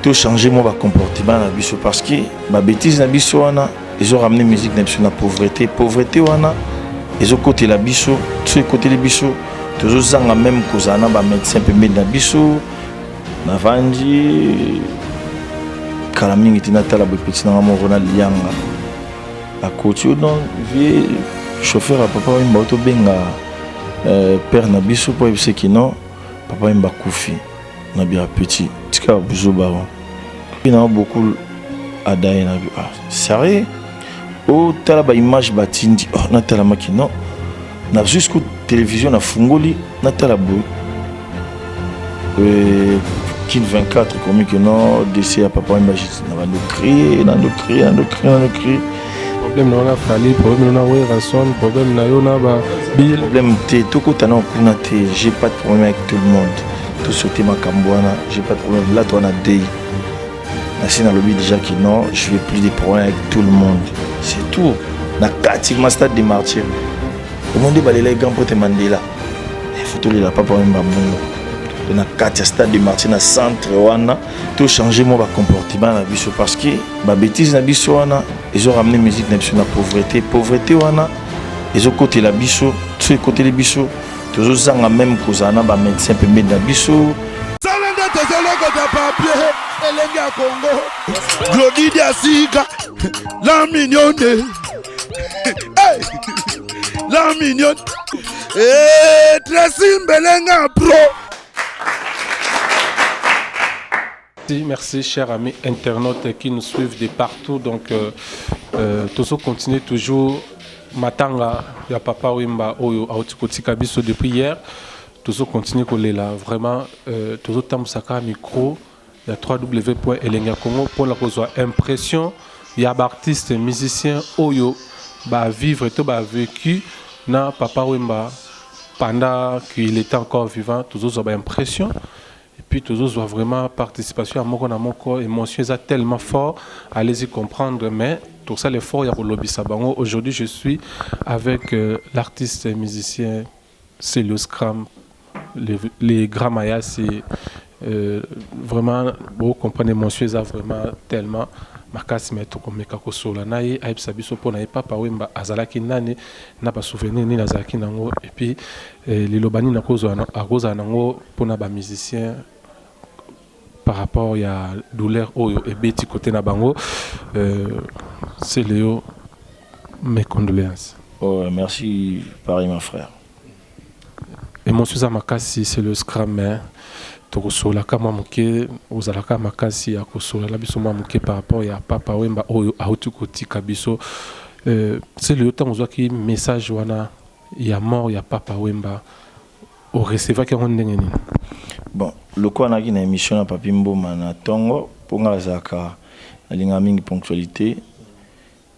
tout changer mon comportement na biso parce que ma bêtise na biso wana ils ont ramené musique na biso na pauvreté wana ils ont côté la biso tout côté les biso toujours zanga même kozana ba médecin pembeni na biso na vanji kala mingi tina tala ba petit na mo Ronald Lianga à côté non vieux chauffeur à papa imba auto benga père na biso pour ce qui non papa imba kufi na bien petit tika buzo baron il y a beaucoup à daï na ah sérieux oh tala ba image batindi oh na tala makino na jusqu'au télévision na fungoli na tala bo Kin 24 comme que non décès à papa imba na va nous crier problème na fali problème na ouais rançon problème na yo na ba bill problème té tout côté na kuna té j'ai pas de problème avec tout le monde tout ce thème Kambouana j'ai pas de problème là toi on a day Nassi na lobby déjà que non je veux plus de problèmes avec tout le monde c'est tout na pratiquement stade des martyrs au monde ba les grands potes Mandela il faut tout les pas problème ba mungo na katia stade des martyrs na centre wana tout changer mon comportement na biso parce que ba bêtise na biso wana ils ont ramené musique na biso na pauvreté wana ils ont côté la biso tout côté les biso toujours zanga même kozana ba médecin pembeni na biso salanda tozoloko ta papier elengi ya Congo Glodidi Asika la mignonne hey la mignonne Tracy Mbelenga pro. Merci chers amis internautes qui nous suivent de partout. Donc, tous continuer toujours. Matanga, ya papa Wimba, Oyo, Aotikoti Kabiso depuis hier. Tous continuer coller là. Vraiment, tous Tamsaka micro. Il y a www.elengakongo pour la cause impression. Il y a artistes, musiciens, Oyo, bah vivre tout bah vécu. Na papa Wimba pendant qu'il était encore vivant, tous ont impression. Et puis tous ont vraiment participation à mon corps, émotion est tellement fort, allez-y comprendre, mais tout ça l'effort il y a pour lobby sabango. Aujourd'hui je suis avec l'artiste et musicien Célio Scram, les grands mayas, c'est vraiment vous comprenez émotion est vraiment tellement makasi meto komeka kosola naye ayebisa biso pona ye papa Wemba azalaki nani na ba souvenir ni nazalaki nango et puis lilobani na koza nango pona ba musicien par rapport ya douleur oyo ebeti côté na bango c'est Léo mes condoléances. Oh merci pareil mon frère. Émotion za makasi c'est le scram mais tokosola kama muke ozalaka makasi ya kosola la biso muke par rapport ya papa Wemba oyo auti kotika biso c'est le temps ozwaki message wana ya mort ya papa Wemba o recevoir ki ndenge nini. Bon le quoi na ki na émission na Papi Mboma na tongo ponga zaka na linga mingi ponctualité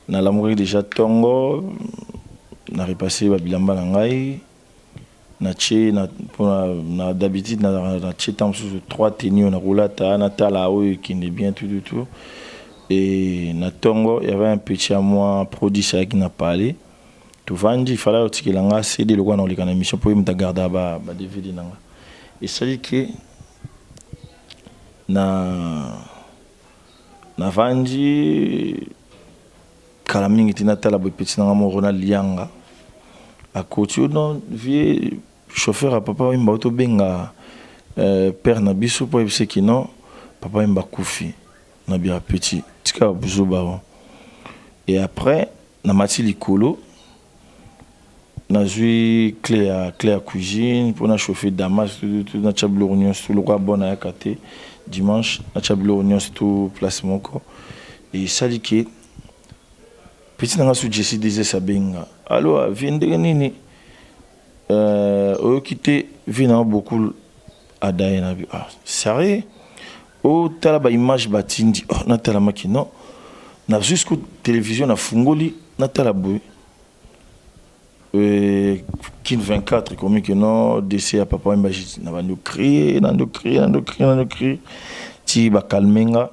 na l'amour déjà tongo na repasser ba bilamba na ngai na d'habitude na temps sur 3 tenues na roulata na tala qui est bien tout et na tongo il y avait un petit à moi produit ça qui n'a pas allé tout vendre il fallait que langa CD le quoi dans les émission pour me garder ba DVD nanga et ça dit que na vandi kala mingi tina tala petit nanga mo Ronald Lianga à côté non vieux chauffeur à papa imba auto benga père na biso pour ce qui non papa imba kufi na bien petit tika buzo baron et après na mati likolo na jui clé à cuisine pour na chauffer damas tout na chablo réunion tout le roi bon à kate dimanche na chablo réunion tout place mon corps et ça dit que petit nanga su Jesse disait ça benga alors vinde nini quitté vina beaucoup à daïna ah sérieux oh tala ba image batindi oh na tala makino na jusqu'au télévision na fungoli na tala boy Kin 24 comme que non décès à papa imba na va nous crier ti ba kalmenga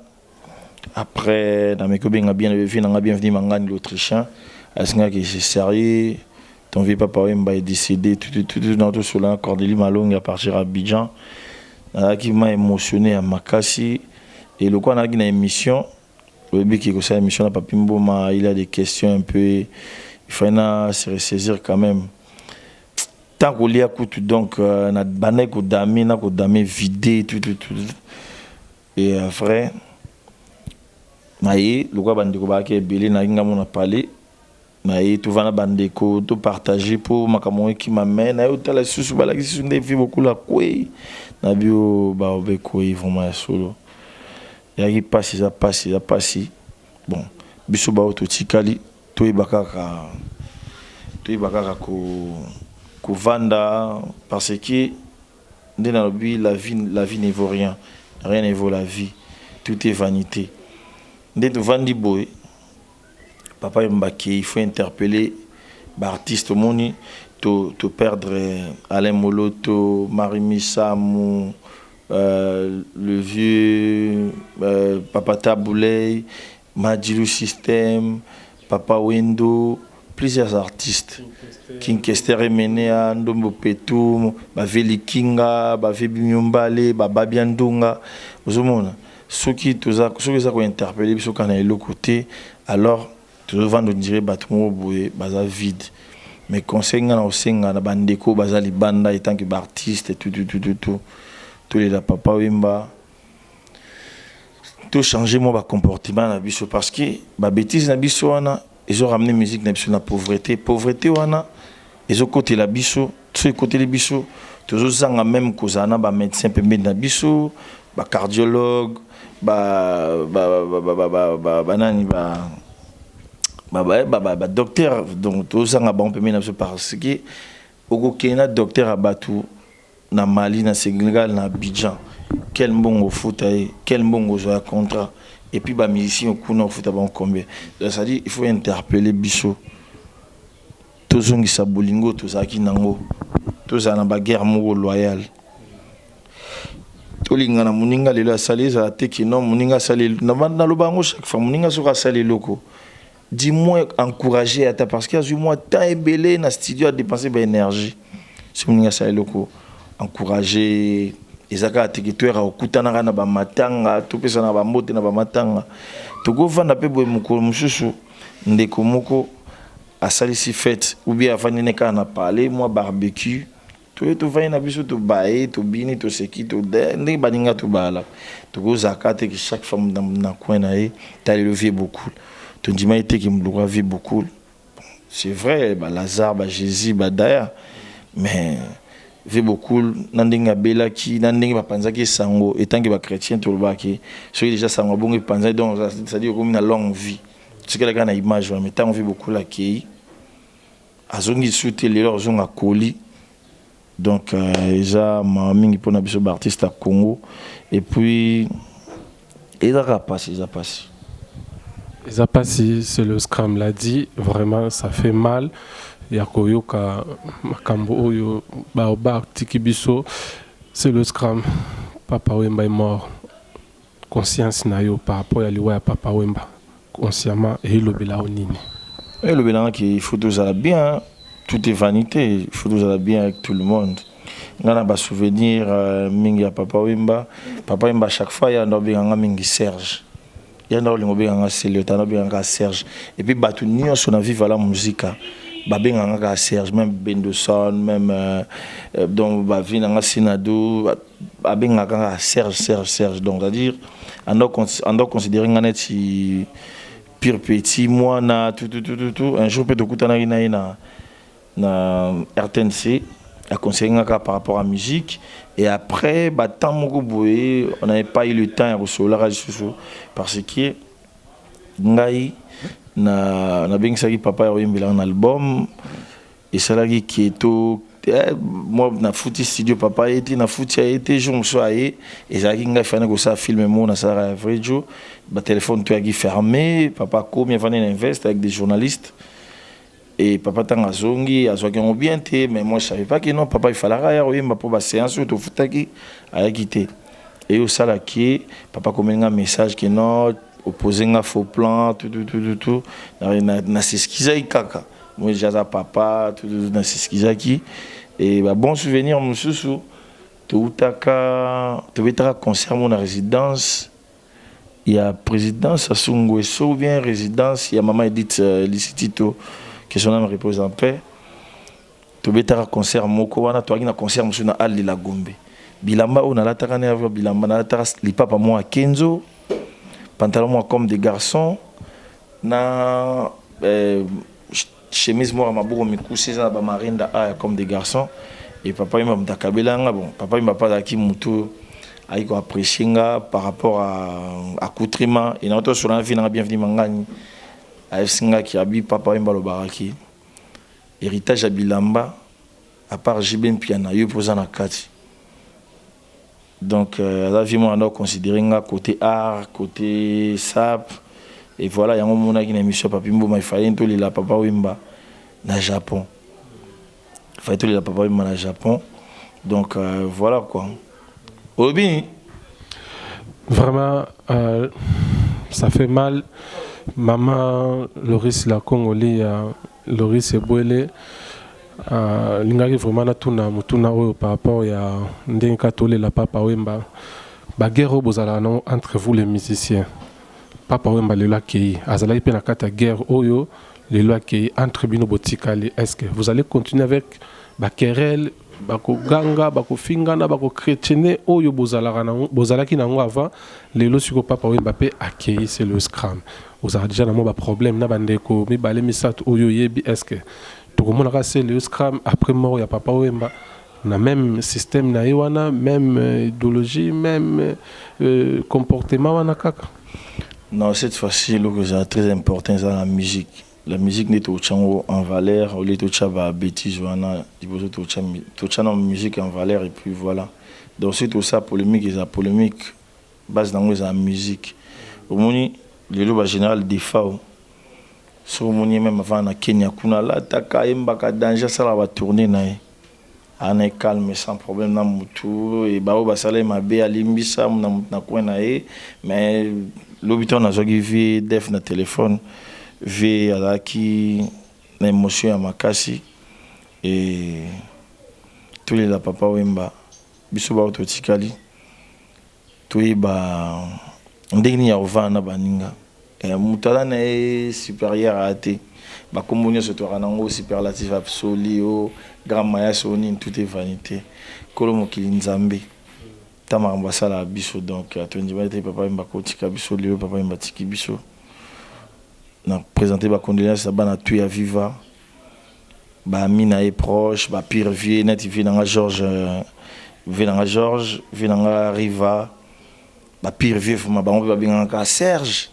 après dans mes copains bien bienvenu mangani l'autrichien asinga que c'est sérieux ton vieux papa Wemba est décédé tout dans tout sur la Cordélie Malongue à partir à Abidjan qui m'a émotionné à Makassi Et le quoi on a une émission, le but qui est ça émission là Papi Mboma, il a des questions un peu, il faut se ressaisir quand même. Tant qu'on lit à coup donc na bané ko dame vidé tout. Et vrai maïe le quoi bandeko ba ke belé na nga mona parler maïe tout va na bandeko tout partager pour makamon qui m'amène na yo tala susu bala ki sunde vi beaucoup la kwe na bio ba obeko vraiment solo ya qui passe bon biso ba auto tikali to ibaka ko vanda parce que dans la vie ne vaut rien ne vaut la vie, tout est vanité. Dès que vandi boy papa Mbaki il faut interpeller l'artiste moni to perdre Alain Moloto, Marie Samou, le vieux Papa Taboulay, Madjilou System, Papa Wendo, plusieurs artistes. King Kester Menea, Ndombo Petou, Baveli Kinga, Bavebi Myombale, Babiandunga. Vous voyez, ceux qui ont interpellé, ceux qui ont été côté, alors, tout le monde dirait que c'est vide. Mais concernant la bandeko, les banda, tant que artiste, tout les papa Wimba, tout changer mon comportement parce que les bêtises, ils ont ramené la musique dans la pauvreté. Pauvreté, ils ont côté la biso, tous côté les biso, tous ont même cause à un médecin pembé na biso, ba cardiologue, docteur, donc tous ont bon pembé na biso parce que au Kenya docteur abatu na Mali na Sénégal na Abidjan, quel bon au foot quel bon au contrat et puis ba musicien au kuna au foot bon combien. Donc ça dit il faut interpeller biso. Tozongi sa bolingo tozaki nango tozana ba guerre mo loyale tolinga na muninga lelo asali za teki non muninga sali na lobango chaque fois muninga soka sali loko dis-moi encourager à ta parce que azui moi temps ebelé na studio à dépenser ba énergie si muninga sali loko encourager ezaka teki toera okutana na ba matanga topesa na ba mbote na ba matanga tokovanda pe boye mukolo mususu ndeko moko à salisi fête ou bien avant de ne parler moi barbecue tout va na biso to bae to bini to seki to de baninga to bala to go zakate que chaque femme na coin na e ta levé beaucoup to ndima été qui me doit vivre beaucoup c'est vrai Lazare Jésus daya mais vivre beaucoup nandinga bela ki nandinga panza ki sango étant que ba chrétien to ba ki so déjà sango bongo panza donc ça dit comme une longue vie ce que la image mais tant on vit beaucoup la qui azongi souté les leurs ont acoli donc déjà mingi pour na biso artiste à Congo et puis ils a passé c'est le scram l'a dit vraiment ça fait mal ya koyoka makambo oyo ba tiki biso c'est le scram Papa Wemba est mort conscience na yo par rapport à liwa ya Papa Wemba consciemment et le bela nini et le bela qui il faut tous aller bien tout est vanité il faut tous aller bien avec tout le monde ngana ba souvenir mingi ya Papa Wemba chaque fois ya ndo benganga mingi Serge ya ndo lingo benganga Celio tano benganga Serge et puis batu nyonso na vivre la musique ba benganga Serge même Bendoson même donc ba vinanga Sinado ba benganga Serge donc c'est-à-dire on doit considérer ngana ti pire petit moi na tout un jour peut kutana na RTNC à conseiller par rapport à la musique et après tant on n'avait pas eu le temps de recevoir la radio parce que ngai na bengaki Papa Wemba un album et ça là qui est tout moi na fouti studio Papa était na fouti a été jour soirée et ça qui ngai fana ko ça filmer moi na ça vrai jour ba téléphone tout a fermé Papa comme il venait invest avec des journalistes et Papa Tangazongi a soit qu'on bien té mais moi je savais pas que non Papa il fallait aller Wemba pour ba séance tout foutaki a quitté et au ça là qui Papa comme un message que non opposé un faux plan tout na c'est ce qu'ils a kaka moi jaza papa tout na c'est ce qu'ils a qui et bah bon souvenir mususu tout taka concert mon résidence il y a présidence à Sungweso ou bien résidence, il y a Maman Edith Licitito, que son âme repose en paix. Tu as un concert moko wana tu as un concert monsieur na Ali la Gombe. Bilamba on a la takane avec Bilamba na la li papa moi Kenzo, pantalon moi comme des garçons, na chemise moi maboko mikuse za ba marinda a comme des garçons et papa il m'a mtakabelanga bon papa il m'a pas daki mutu aiko apprécier par rapport à accoutrement et notre sur la vie na bienvenue mangani a singa qui abi papa il m'a le baraki héritage à Bilamba à part Jibin Piana yo posa na kati donc la vie moi on a considéré côté art côté sap et voilà yango mona qui na émission papimbo mais fallait to la papa wimba na Japon fallait to la papa wimba na Japon donc voilà quoi Obi vraiment ça fait mal maman Loris la Congolais Loris Ebouele lingaki vraiment na tuna oyo par rapport ya ndenga tole la papa wemba ba guerre bozala non entre vous les musiciens papa wemba le laki azala pe na kata guerre oyo le laki entre bino botikali est-ce que vous allez continuer avec ba querelle bako ganga bako fingana bako chrétienné oyo bozala ki nango avant lelo siko papa wemba pe accueilli c'est le scram vous avez déjà un problème na bandeko mi balé misat oyo yebi est-ce que tout le monde a c'est le scram après mort ya papa wemba na même système na iwana même idéologie même comportement wana kaka. Non, cette fois-ci le que c'est très important c'est la musique. La musique n'est au chango en valeur au lieu de chaba bêtise wana dibozo to chana musique en valeur et puis voilà. Donc c'est tout ça polémique et la polémique base dans la musique. Au moni le loba général des FAO sur moni même avant na Kenya kuna la taka imba ka danger ça la va tourner nae ana calme sans problème na mutu et ba ba sala ma be alimbisa na kwa nae mais l'habitant na zogi vi def na téléphone vi ala ki na émotion à makasi et tous les la papa wemba biso ba autotikali toi ba ndeni ya ovana baninga mutala na supérieur à te ba kombonyo se to ranango superlatif absolu grand maya soni tout est vanité kolomo kilinzambe tama ambasala biso donc atondi ba te papa mba kotika biso leo papa mba tiki biso na présenter ba condoléances ba na tu ya viva ba mina est proche ba pire vie net vie na George vie na Riva ba pire vie fuma ba on ba bingaka Serge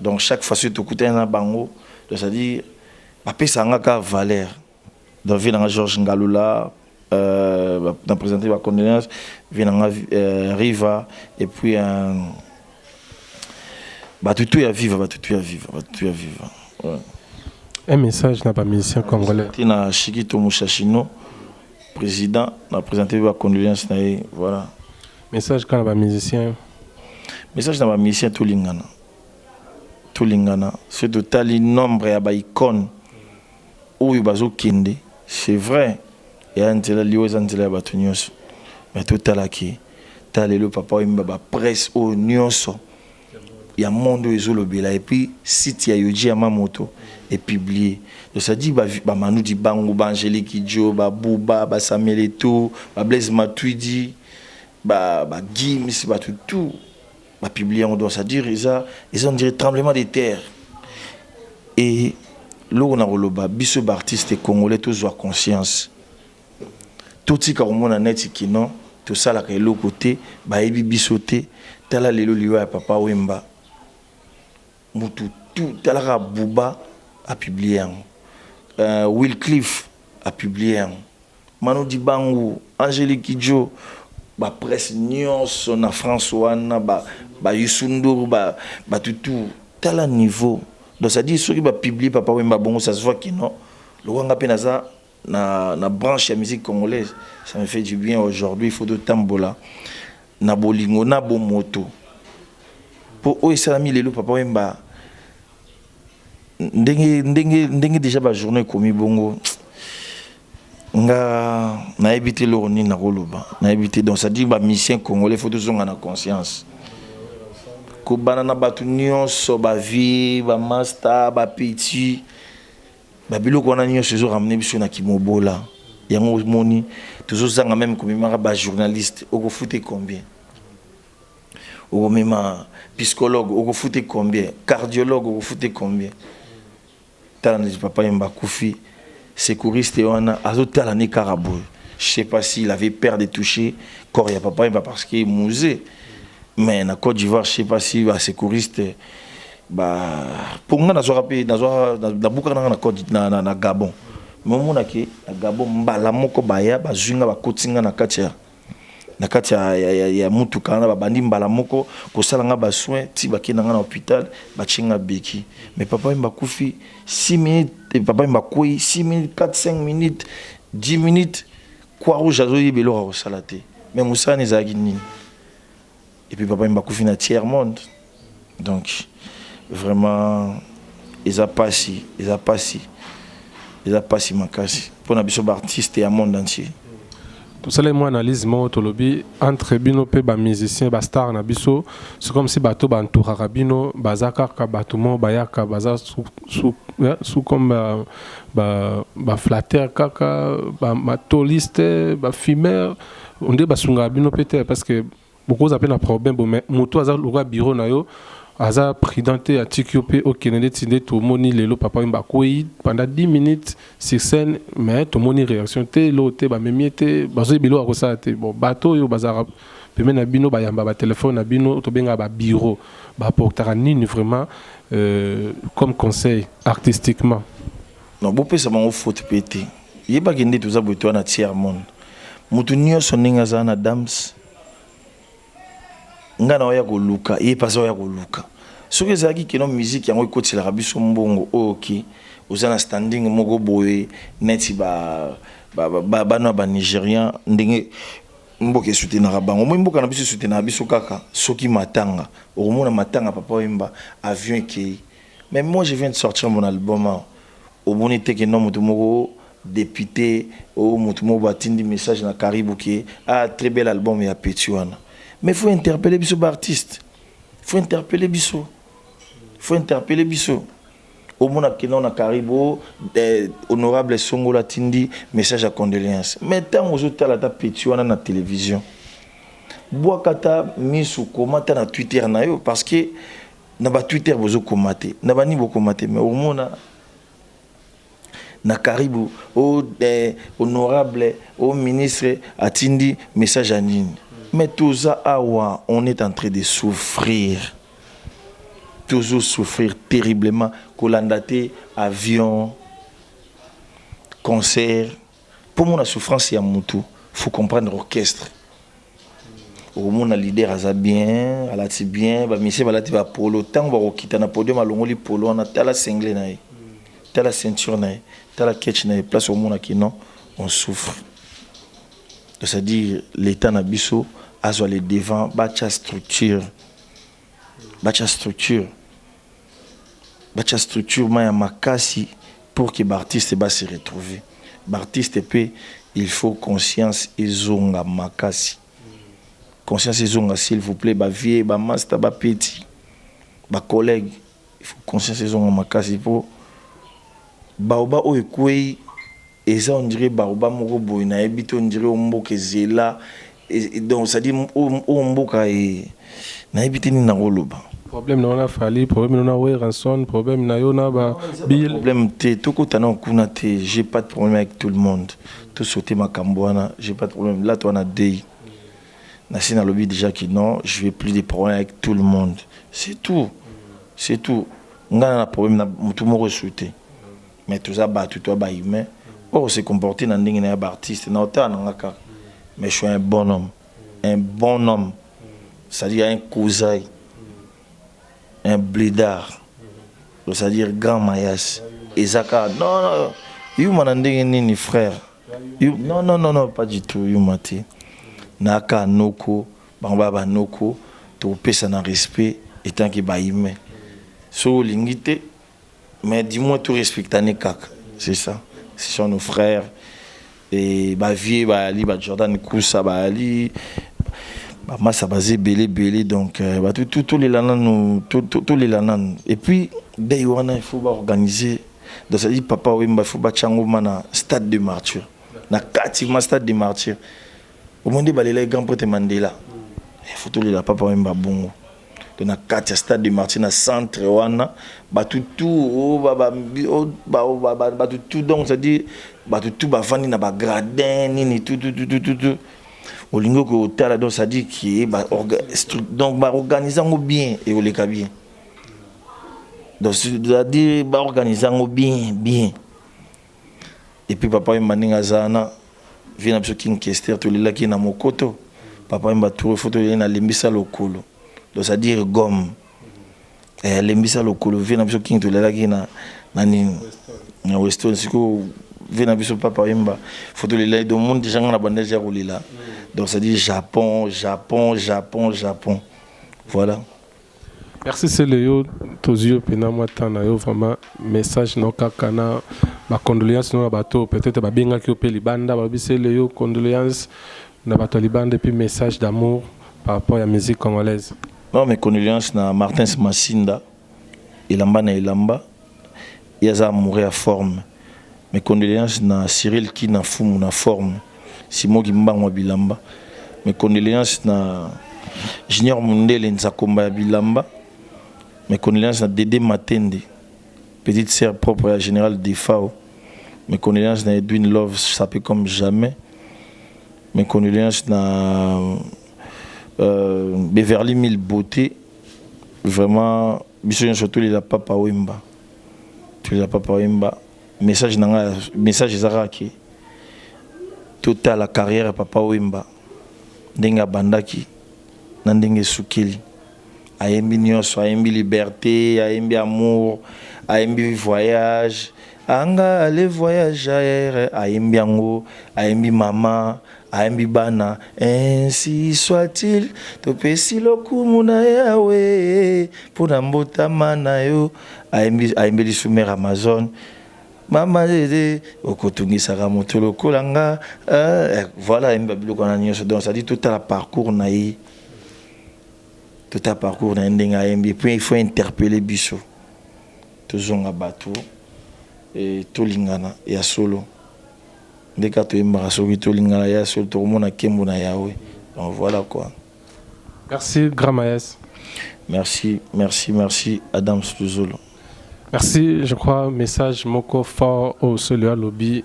donc chaque fois surtout côté na bango donc ça dit ba pesa ngaka valeur donc vie na George Ngalula na présenter ba condoléances vie na Riva et puis Batutu ya vivre. Ouais. Un message n'a pas musicien congolais. Na Shikito Mushashino, président, n'a présenté la condoléance voilà. Message quand pas musicien. Message n'a pas musicien tout lingana. C'est total nombre ya ba icône où bazo kende. C'est vrai. Et antela liyo antela batunios. Mais total ki talelo papa imba ba presse au nyonso. Il y a un monde où ils et puis site ya yoji ya mamoto est publié donc ça dit ba Manu di bango ba Angélique Kidjo ba Bouba ba Samuel Eto'o ba Blaise Matuidi ba Gims ba tout ba publié on doit ça dire ils ont dit tremblement de terre et là on a roloba biso artiste congolais tous ont conscience tout ce qu'on mona net kino tout ça là que l'autre côté ba ebi bisoté tala lelo liwa ya papa wemba mutu tout talaka Bouba a publié Will Cliff a publié Manu Dibango Angélique Kidjo ba presse nyonso na François na ba Yusundur ba tout tala niveau donc ça dit ceux qui va publier papa wemba bongo ça se voit que non le wanga penaza na branche la musique congolaise ça me fait du bien aujourd'hui il faut de tambola na bolingo na bomoto pour eux ça mis les papa wemba ndenge déjà ba journée comme bongo nga na éviter le na koloba na éviter donc ça dit ba mission congolais faut toujours en conscience ko banana batu nyonso ba vie ba master ba petit ba biloko wana nyonso zo ramener biso na kimobola yango moni toujours zanga même comme mara ba journaliste oko fouté combien oko mema psychologue oko fouté combien cardiologue oko fouté combien tala ni papa yamba kufi secouriste wana azo tala ni karabo je sais pas s'il avait peur de toucher corps ya papa yamba parce que musée mais na Côte d'Ivoire je sais pas si ba secouriste ba pour nga nazo rapé nazo na buka na Côte na Gabon momona ke na Gabon mbala moko baya bazunga bakotinga na katia ya mutuka na babandi mbala moko kosala nga ba soin ti bakina nga na hôpital bachinga beki mais papa yamba kufi 6 minutes et papa yamba koi 6 minutes 4 5 minutes 10 minutes quoi rouge azo yebelo ko salate mais Moussa ni zaki nini et puis papa yamba kufi na tiers monde donc vraiment ils a passé makasi pour na biso artiste et à monde entier. Tout ça, moi, analyse mon autolobie entre bino pe ba musicien ba star na biso, c'est comme si bato ba entourera bino bazaka ka bato mo bayaka baza sous comme ba flatter kaka ba matoliste ba fumeur on dit ba sunga bino peut-être parce que beaucoup appellent un problème mais moto aza le bureau na yo aza présidente à Tikiope au Kennedy tinde tout moni lelo papa mbakoi pendant 10 minutes sur scène mais tout moni réaction te lote ba memiete bazo bilo akosa te bon bato yo bazara peme na bino ba yamba ba téléphone na bino to benga ba bureau ba portera nini vraiment comme conseil artistiquement non bo pesa bango faute pété yeba kende tout ça boto na tiers monde mutu nyonso ninga za na dams ngana oya koluka ye pasa oya koluka soki ezalaki keno musique yango ekotelaka biso mbongo oyoki oza na standing moko boye neti bana ba nigérien ndenge mboka esutenaka bango moi mboka na biso esutenaka biso kaka soki matanga okomona matanga papa oyemba avion ekei mais moi je viens de sortir mon album omoni teke no moto moko député o moto moko batindi message na karibu ke très bel album ya petit wana. Mais il faut interpeller biso artiste. Faut interpeller biso. Au monde qui non na Karibo, honorable Songo Latindi, message à condoléances. Mais tant aux autres la petit on a na télévision. Boakata misu komata na Twitter na yo parce que na ba Twitter bozo komate. Na ba ni bo komate mais au monde na Karibo au honorable au ministre atindi message à nini. Mais tout ça, on est en train de souffrir. Toujours souffrir terriblement. Kolandate, avion, concert. Pour moi, la souffrance, il y a tout. Il faut comprendre l'orchestre. Au monde, le leader a bien, elle a bien, elle a polo. Tant qu'on va quitter le podium, on a polo, on a la cinglée, la ceinture, la ketch, place au monde qui non, on souffre. C'est-à-dire, l'État n'a biso. Azo les devant bacha structure maya makasi pour que l'artiste va se retrouver l'artiste peut il faut conscience ezonga makasi conscience ezonga s'il vous plaît ba vieux ba master ba petit ba collègue il faut conscience ezonga makasi pour baoba o ekwei eza on dirait baoba moko boy na ebito on dirait omboke zela. Et donc ça dit on mboka et na ebitini na roloba problème na ona fali problème na we ranson problème na yona ba bill problème te toko tana kuna te j'ai pas de problème avec tout le monde tout sauter ma cambouana j'ai pas de problème là toi na day na sina lobby déjà que non je vais plus de problème avec tout le monde c'est tout ngana na problème na mutu mo resouté mais tout ça ba tout toi ba humain se comporter na ndenge na ba artiste na otana ngaka. Mais je suis un bon homme, c'est-à-dire un cousin, un blédard, c'est-à-dire grand maillas. Et Zaka, non, you m'en frère. Non, pas du tout, you mati. Naka noko, bamba noko, to pesa na respect, et tant que baïme. So lingite, mais dis-moi tout respecte kaka, c'est ça, ce sont nos frères. Et bah vie bah ali bah Jordan Koussa bah ali Bah massa basé belé donc bah tout les lanan tout les lanan. Et puis dès wana il faut organiser. Donc ça dit papa Wemba faut ba chango mana stade de martyr. Na katima stade de martyr. Au monde ba les grands pote Mandela. Il faut tout les la papa Wemba bongo. Donc na katia stade de martyr na centre wana ba tout donc ça dit ba tout ba vandi na ba gradin ni tout. Au lingo que hôtel donc ça dit qui donc ba organiser bien et au les bien. Donc ça dit ba organiser bien. Et puis papa Maninga Zana vient absolument king kester to lila ki na mokoto. Papa mba tour photo na limbisa lokolo. Donc ça dit gomme. Et limbisa lokolo vient absolument king to lila ki na na Weston siko vient absolument papa mba photo lila do monde déjà na bandage ya rolila. Donc ça dit Japon. Voilà. Merci c'est le tozio pena matana yo vraiment message no kakana ma condoléances no bateau peut-être ba benga ki opeli banda ba bise le yo condoléances na bateau libanda et puis message d'amour par rapport à la musique congolaise. Non mes condoléances na Martin Masinda Ilamba yaza mourir à forme. Mes condoléances na Cyril qui na fumu na forme. Simo Gimbango Bilamba. Mes condoléances na Junior Mundele Nzakomba Bilamba. Mes condoléances na Dédé Matende, petite sœur propre à Général Defao. Mes condoléances na Edwin Love, sapé comme jamais. Mes condoléances na Beverly Mille Beauté. Vraiment, bisous surtout les papa Wemba. Tous les papa Wemba. Message Zaraki. Total la carrière papa Wemba ndenga bandaki na ndenge sukeli ayembi nyonso ayembi liberté ayembi amour ayembi voyage anga aller voyager ayembi yango ayembi mama ayembi bana ainsi soit-il topesi lokumu na yawe pona mbotama na yo ayembi lisumer Amazon. Maman Zézé, au Kotungi Saramoto, le Kolanga, voilà, donc ça dit tout à la parcours naï, tout à parcours naï, puis il faut interpeller Bissot, toujours à bateau, et tout l'ingana, et à solo. Dès que tu es embarrassé, tout l'ingana, et à solo, tout le monde a Kembo na Yahweh. Donc voilà quoi. Merci, Grand Maes. Merci, Adam Stuzolo. Merci, je crois, message moko fort au celui à lobby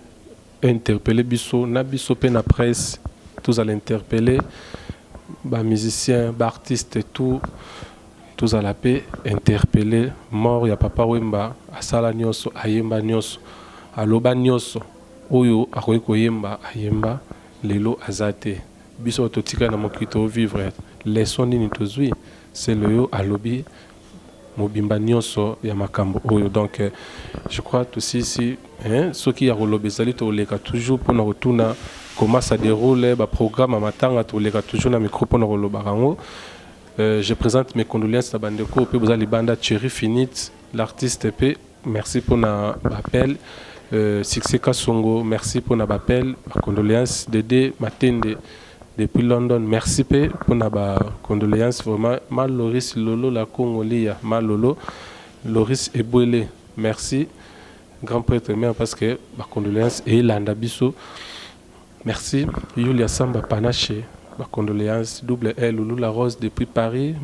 interpeller biso na biso pe na presse tous à l'interpeller ba musiciens, ba artistes et tout tous à la paix interpeller mort ya papa Wemba asala nyoso ayemba nyoso aloba nyoso oyo akoyi koyemba ayemba lelo azate biso totika na mokito vivre leçon nini tozui c'est le yo à lobby mobimba nyonso ya makambo oyo donc je crois aussi si ceux qui a relobé sali to leka toujours pour nous retourner comment ça déroule ba programme à matanga to leka toujours na micro pour nous roloba rango. Je présente mes condoléances à bandeko pe bozali banda Thierry Finit l'artiste pe merci pour na appel Succès Kasongo merci pour na appel condoléances Dédé Matende depuis London, merci pour nos condoléances. Vraiment, mal Loris Lolo, la Congolia, mal Lolo, Loris Ebouele, merci. Grand prêtre, parce que ma condoléances et Landabiso, merci. Yulia Samba Panaché, ma condoléances. Double L, Loulou La Rose depuis Paris,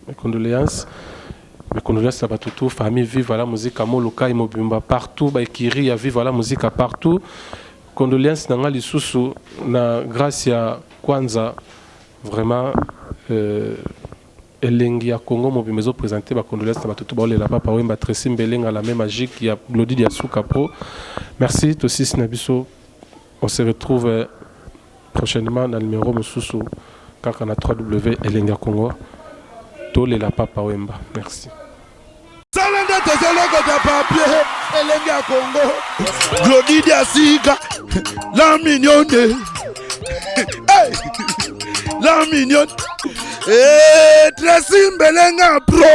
mes condoléances. Mes condoléances à Batutu, famille vive à la musique à Moloka, Imobimba partout, Baikiri, à vivre à la musique à partout. Condoléances dans les sous na grâce à Kwanza vraiment elengi ya Congo mo bimezo présenter ba condoléances na tout ba le la papa Wemba Tracy Mbelenga la même magique ya Glody dia Suka Pro. Merci aussi Snabiso. On se retrouve prochainement dans le numéro Mosusu car on a 3W elengi ya Congo to le la papa Wemba. Merci. Salanda tozoloko de papier elengi ya Congo Glody dia Suka la mignonne. Hey, la mignonne. Tracy Mbelenga Pro.